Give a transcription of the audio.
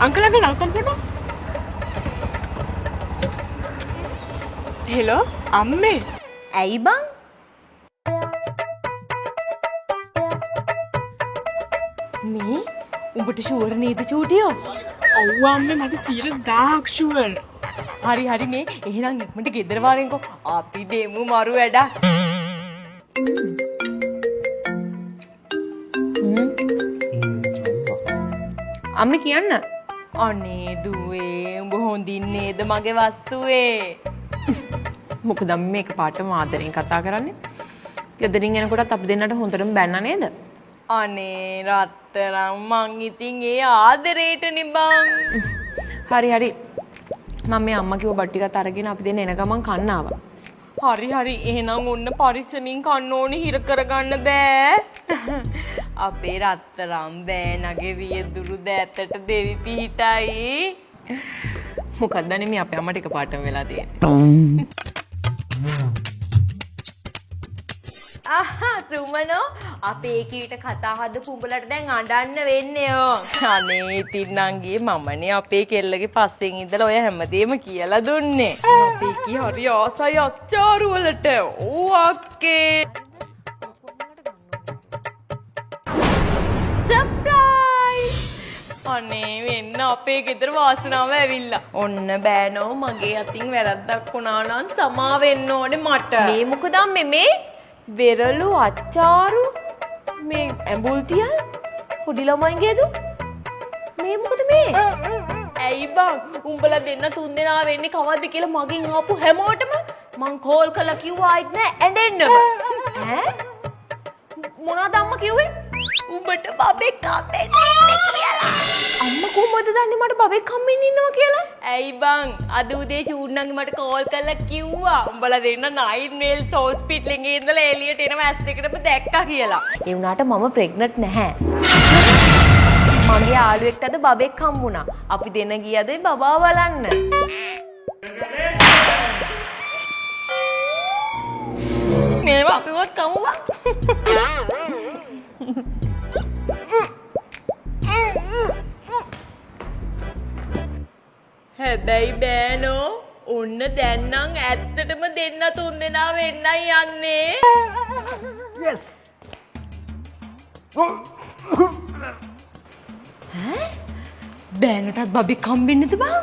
Uncle uncle नवतन पड़ा hello अम्मे ඇයි බං? මේ උඹට ෂුවර් නේද චූටියෝ? ඔව් අම්මේ මට 100,000ක් ෂුවර්. හරි හරි මේ එහෙනම් ඉක්මනට ගෙදර වරෙන්කෝ. අපි දෙමු මරු වැඩක්. අම්මේ කියන්න. අනේ දුවේ උඹ හොඳින් නේද මගේ වස්තුවේ? මොකද අම්මේ මේක පාටම ආදරෙන් කතා කරන්නේ. ගෙදරින් එනකොටත් අපි දෙන්නට හොඳටම බැන්නා නේද? අනේ රත්තරන් මං ඉතින් ඒ ආදරේට නිබං. හරි හරි. මම මේ අම්මා කිව්ව බත් ටිකත් අරගෙන අපි දෙන්න එන ගමන් කන්න ආවා. හරි හරි එහෙනම් ඔන්න පරිස්සමින් කන්න ඕනේ හිර කරගන්න බෑ. අපේ රත්තරන් බෑනගේ රියදුරු දෑතට දෙවි පිහිටයි. මොකක්ද නේ අපේ අම්මට එක පාටම වෙලා තියෙන්නේ. ආහා සුමනෝ අපේ කීට කතා හදපු උඹලට දැන් අඬන්න වෙන්නේ ඕ. අනේ ඉතින් නංගී මමනේ අපේ කෙල්ලගේ පස්සෙන් ඉඳලා ඔය හැමදේම කියලා දුන්නේ. අපේ කී හරි ආසයි අච්චාරු වලට. ඕ අක්කේ. සර්ප්‍රයිස්! අනේ වෙන්න අපේ ගෙදර වාසනාව ඇවිල්ලා. ඔන්න බෑනෝ මගේ අතින් වැරද්දක් වුණා නම් සමා වෙන්න ඕනේ මට. මේ මොකද මේ වෙරළු අච්චාරු මේ ඇඹුල් තියල් පොඩි ළමයින්ගේ දු මේ මොකද මේ? ඇයි බං උඹලා දෙන්න තුන් දෙනා වෙන්නේ කවද්ද කියලා මගෙන් ආපු හැමෝටම මං කෝල් කරලා කිව්වා ආයිත් නෑ ඇඬෙන්නම. ඈ මොනවද අම්මා කිව්වේ? උඹට බබෙක් හම්බෙන්නේ කියලා. අම්මා කොහොමද දන්නේ මට බබෙක් හම්බෙන්න ඉන්නවා කියලා? ඇයි බං අද උදේ චූන්නන්ගේ මට කෝල් කරලා කිව්වා උඹලා දෙන්න නයිට් මේල්ස් හොස්පිටල් එකේ ඉඳලා එළියට එනවා ඇස් දෙකටම දැක්කා කියලා. ඒ වුණාට මම ප්‍රෙග්නන්ට් නැහැ. මගේ යාළුවෙක්ට අද බබෙක් හම්බුණා. අපි දෙන්න ගියද බබා බලන්න. මේවා අපිවත් කමු බං. හැබැයි බෑනෝ ඔන්න දැන් නම් ඇත්තටම දෙන්න තුන් දෙනා වෙන්නයි යන්නේ. Yes. බෑනටත් බබෙක් හම්බෙන්නද බං?